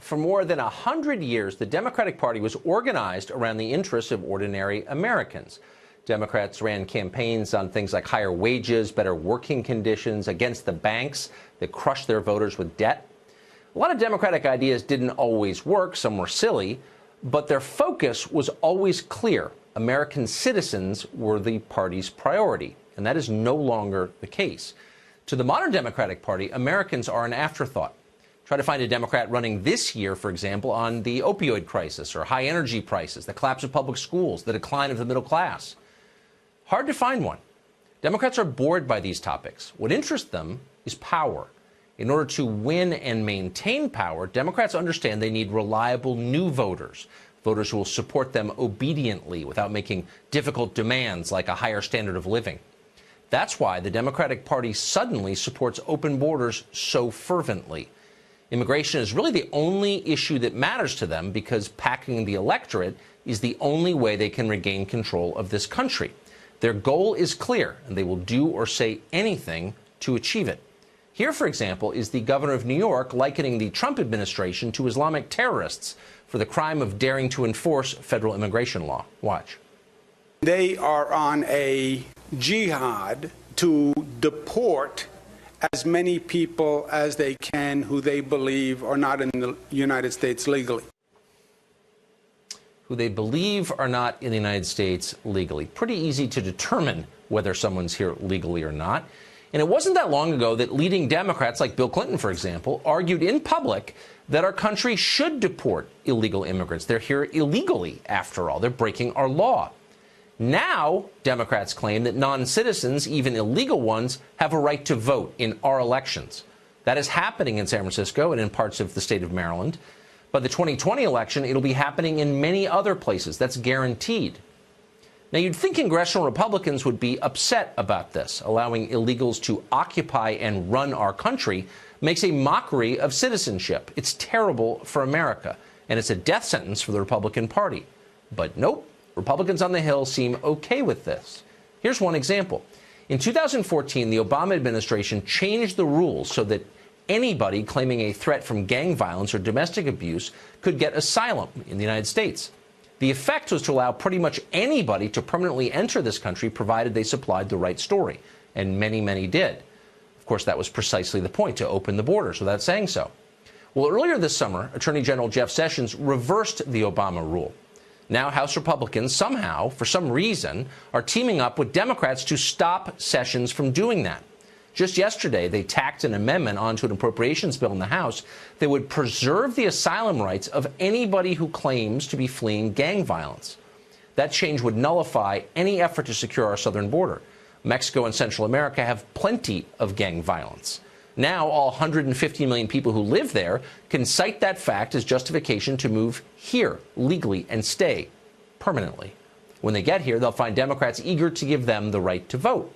For more than 100 years, the Democratic Party was organized around the interests of ordinary Americans. Democrats ran campaigns on things like higher wages, better working conditions, against the banks that crushed their voters with debt. A lot of Democratic ideas didn't always work. Some were silly, but their focus was always clear. American citizens were the party's priority, and that is no longer the case. To the modern Democratic Party, Americans are an afterthought. Try to find a Democrat running this year, for example, on the opioid crisis or high energy prices, the collapse of public schools, the decline of the middle class. Hard to find one. Democrats are bored by these topics. What interests them is power. In order to win and maintain power, Democrats understand they need reliable new voters, voters who will support them obediently without making difficult demands like a higher standard of living. That's why the Democratic Party suddenly supports open borders so fervently. Immigration is really the only issue that matters to them because packing the electorate is the only way they can regain control of this country. Their goal is clear, and they will do or say anything to achieve it. Here, for example, is the governor of New York likening the Trump administration to Islamic terrorists for the crime of daring to enforce federal immigration law. Watch. They are on a jihad to deport as many people as they can who they believe are not in the United States legally. Who they believe are not in the United States legally. Pretty easy to determine whether someone's here legally or not. And it wasn't that long ago that leading Democrats like Bill Clinton, for example, argued in public that our country should deport illegal immigrants. They're here illegally, after all. They're breaking our law. Now, Democrats claim that non-citizens, even illegal ones, have a right to vote in our elections. That is happening in San Francisco and in parts of the state of Maryland. By the 2020 election, it'll be happening in many other places. That's guaranteed. Now, you'd think congressional Republicans would be upset about this. Allowing illegals to occupy and run our country makes a mockery of citizenship. It's terrible for America, and it's a death sentence for the Republican Party. But nope. Republicans on the Hill seem okay with this. Here's one example. In 2014, the Obama administration changed the rules so that anybody claiming a threat from gang violence or domestic abuse could get asylum in the United States. The effect was to allow pretty much anybody to permanently enter this country provided they supplied the right story, and many, many did. Of course, that was precisely the point, to open the borders without saying so. Well, earlier this summer, Attorney General Jeff Sessions reversed the Obama rule. Now, House Republicans somehow, for some reason, are teaming up with Democrats to stop Sessions from doing that. Just yesterday, they tacked an amendment onto an appropriations bill in the House that would preserve the asylum rights of anybody who claims to be fleeing gang violence. That change would nullify any effort to secure our southern border. Mexico and Central America have plenty of gang violence. Now, all 150 million people who live there can cite that fact as justification to move here legally and stay permanently. When they get here, they'll find Democrats eager to give them the right to vote.